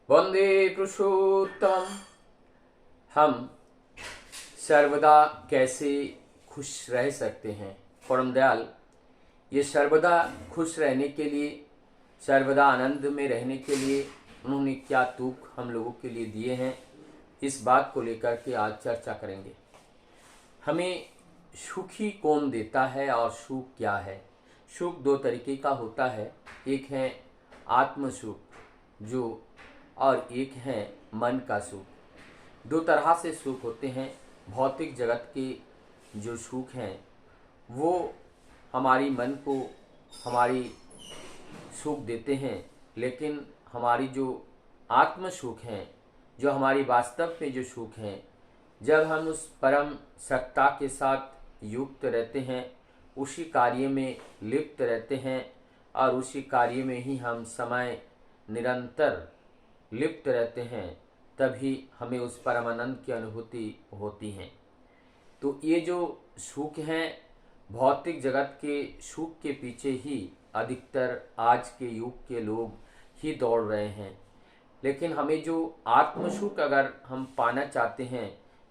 वंदे पुरुषोत्तम। हम सर्वदा कैसे खुश रह सकते हैं? परम दयाल, ये सर्वदा खुश रहने के लिए, सर्वदा आनंद में रहने के लिए उन्होंने क्या तुक हम लोगों के लिए दिए हैं, इस बात को लेकर के आज चर्चा करेंगे। हमें सुख ही कौन देता है और सुख क्या है? सुख दो तरीके का होता है, एक है आत्म सुख जो, और एक है मन का सुख। दो तरह से सुख होते हैं। भौतिक जगत के जो सुख हैं वो हमारी मन को हमारी सुख देते हैं, लेकिन हमारी जो आत्म सुख हैं, जो हमारी वास्तव में जो सुख हैं, जब हम उस परम सत्ता के साथ युक्त रहते हैं, उसी कार्य में लिप्त रहते हैं और उसी कार्य में ही हम समय निरंतर लिप्त रहते हैं, तभी हमें उस परमानंद की अनुभूति होती है। तो ये जो सुख हैं, भौतिक जगत के सुख के पीछे ही अधिकतर आज के युग के लोग ही दौड़ रहे हैं। लेकिन हमें जो आत्म सुख अगर हम पाना चाहते हैं,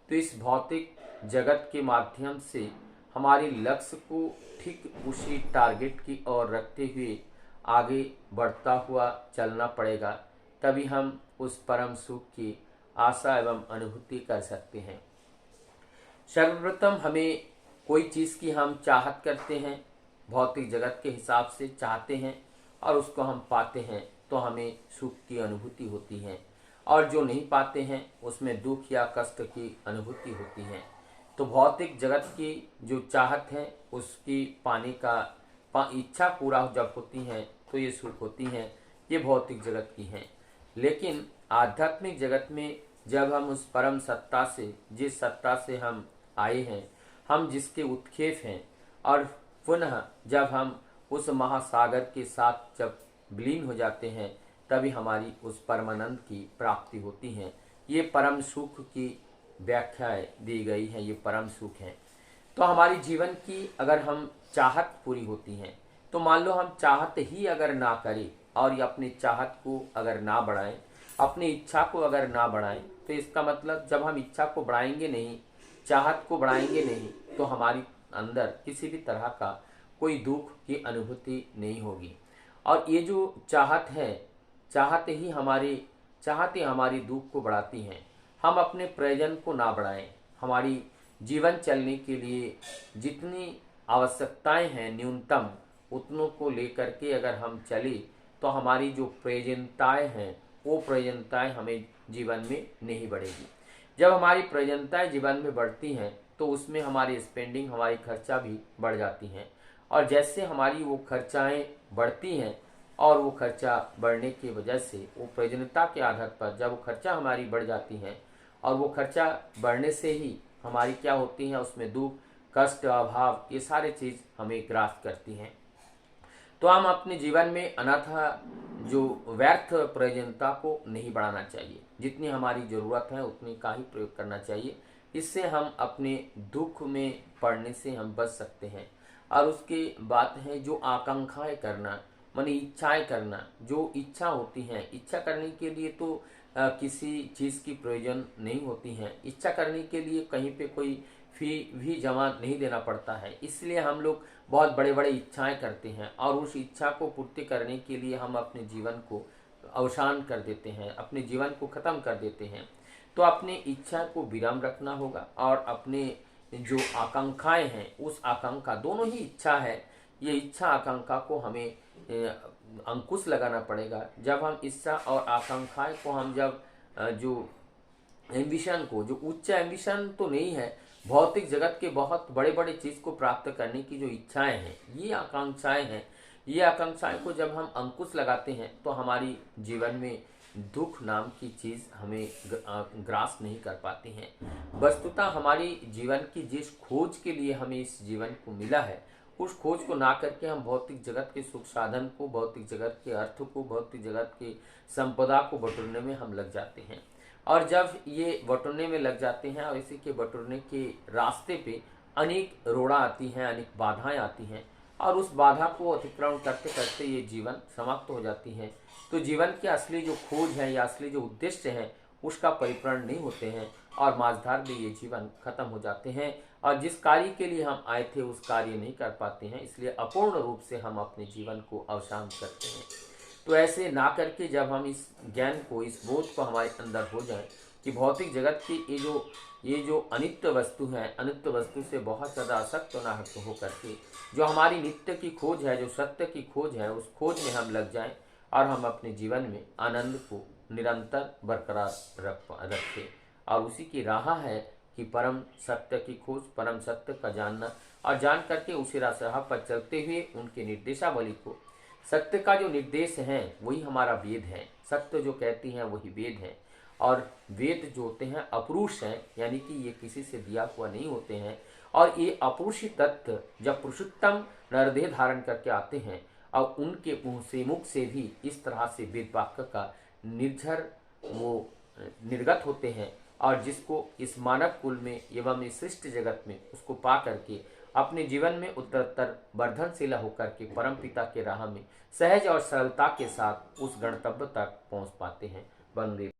तो इस भौतिक जगत के माध्यम से हमारे लक्ष्य को ठीक उसी टारगेट की ओर रखते हुए आगे बढ़ता हुआ चलना पड़ेगा, तभी हम उस परम सुख की आशा एवं अनुभूति कर सकते हैं। सर्वप्रथम हमें कोई चीज़ की हम चाहत करते हैं, भौतिक जगत के हिसाब से चाहते हैं और उसको हम पाते हैं, तो हमें सुख की अनुभूति होती है, और जो नहीं पाते हैं उसमें दुख या कष्ट की अनुभूति होती है। तो भौतिक जगत की जो चाहत है उसकी पाने का इच्छा पूरा जब होती है तो ये सुख होती हैं, ये भौतिक जगत की हैं। लेकिन आध्यात्मिक जगत में जब हम उस परम सत्ता से, जिस सत्ता से हम आए हैं, हम जिसके उत्खेप हैं, और पुनः जब हम उस महासागर के साथ जब विलीन हो जाते हैं, तभी हमारी उस परमानंद की प्राप्ति होती है। ये परम सुख की व्याख्याएं दी गई हैं, ये परम सुख है। तो हमारी जीवन की अगर हम चाहत पूरी होती हैं, तो मान लो हम चाहत ही अगर ना करें और ये अपनी चाहत को अगर ना बढ़ाएं, अपनी इच्छा को अगर ना बढ़ाएं, तो इसका मतलब जब हम इच्छा को बढ़ाएंगे नहीं, चाहत को बढ़ाएंगे नहीं, तो हमारी अंदर किसी भी तरह का कोई दुख की अनुभूति नहीं होगी। और ये जो चाहत है, चाहते हमारी दुख को बढ़ाती हैं। हम अपने प्रयोजन को ना बढ़ाएं, हमारी जीवन चलने के लिए जितनी आवश्यकताएं हैं न्यूनतम, उतनों को लेकर के अगर हम चले, तो हमारी जो प्रयोजनताएं हैं वो प्रयोजनताएं हमें जीवन में नहीं बढ़ेगी। जब हमारी प्रयोजनताएं जीवन में बढ़ती हैं, तो उसमें हमारी स्पेंडिंग, हमारी खर्चा भी बढ़ जाती हैं। और जैसे हमारी वो खर्चाएं बढ़ती हैं, और वो खर्चा बढ़ने की वजह से वो प्रयोजनता के आधार पर जब वो खर्चा हमारी बढ़ जाती हैं, और वो खर्चा बढ़ने से ही हमारी क्या होती है, उसमें दुख, कष्ट, अभाव, ये सारे चीज़ हमें ग्रास करती हैं। तो हम अपने जीवन में अनाथा जो व्यर्थ प्रयोजनता को नहीं बढ़ाना चाहिए, जितनी हमारी ज़रूरत है उतनी का ही प्रयोग करना चाहिए। इससे हम अपने दुख में पड़ने से हम बच सकते हैं। और उसके बाद है जो आकांक्षाएं करना, माने इच्छाएं करना। जो इच्छा होती हैं, इच्छा करने के लिए तो किसी चीज़ की प्रयोजन नहीं होती हैं। इच्छा करने के लिए कहीं पे कोई फी भी जमा नहीं देना पड़ता है, इसलिए हम लोग बहुत बड़े बड़े इच्छाएं करते हैं, और उस इच्छा को पूर्ति करने के लिए हम अपने जीवन को अवसान कर देते हैं, अपने जीवन को ख़त्म कर देते हैं। तो अपने इच्छा को विराम रखना होगा, और अपने जो आकांक्षाएं हैं, उस आकांक्षा, दोनों ही इच्छा है, ये इच्छा आकांक्षा को हमें अंकुश लगाना पड़ेगा। जब हम इच्छा और आकांक्षाएं को हम जब जो एम्बिशन को, जो उच्च एम्बिशन तो नहीं है, भौतिक जगत के बहुत बड़े बड़े चीज़ को प्राप्त करने की जो इच्छाएं हैं, ये आकांक्षाएं हैं, ये आकांक्षाएं को जब हम अंकुश लगाते हैं, तो हमारी जीवन में दुख नाम की चीज़ हमें ग्रास नहीं कर पाती हैं। वस्तुतः हमारी जीवन की जिस खोज के लिए हमें इस जीवन को मिला है, उस खोज को ना करके हम भौतिक जगत के सुख साधन को, भौतिक जगत के अर्थ को, भौतिक जगत की संपदा को बटोरने में हम लग जाते हैं। और जब ये बटोरने में लग जाते हैं, और इसी के बटोरने के रास्ते पे अनेक रोड़ा आती हैं, अनेक बाधाएं आती हैं, और उस बाधा को अतिक्रमण करते करते ये जीवन समाप्त हो जाती है। तो जीवन की असली जो खोज है या असली जो उद्देश्य है उसका परिपूर्ण नहीं होते हैं और माझधार में ये जीवन खत्म हो जाते हैं और जिस कार्य के लिए हम आए थे उस कार्य नहीं कर पाते हैं, इसलिए अपूर्ण रूप से हम अपने जीवन को अवसान करते हैं। तो ऐसे ना करके जब हम इस ज्ञान को, इस बोध को हमारे अंदर हो जाए कि भौतिक जगत की ये जो अनित्य वस्तु है, अनित्य वस्तु से बहुत ज़्यादा आसक्त ना हो करके जो हमारी नित्य की खोज है, जो सत्य की खोज है, उस खोज में हम लग जाएं और हम अपने जीवन में आनंद को निरंतर बरकरार रखें। और उसी की राह है कि परम सत्य की खोज, परम सत्य का जानना और जान करके उसी राह पर चलते हुए उनके निर्देशावली को, सत्य का जो निर्देश है वही हमारा वेद है, सत्य जो कहती हैं वही वेद है। और वेद जो होते हैं अपरूष हैं, यानी कि ये किसी से दिया हुआ नहीं होते हैं। और ये अपरूषी तत्व जब पुरुषोत्तम नरदेह धारण करके आते हैं और उनके मुख से भी इस तरह से वेद वाक्य का निर्झर वो निर्गत होते हैं और जिसको इस मानव कुल में एवं इस सृष्टि जगत में उसको पा करके अपने जीवन में उत्तरोत्तर वर्धनशील होकर के परम पिता के राह में सहज और सरलता के साथ उस गणतव्य तक पहुंच पाते हैं। वंदे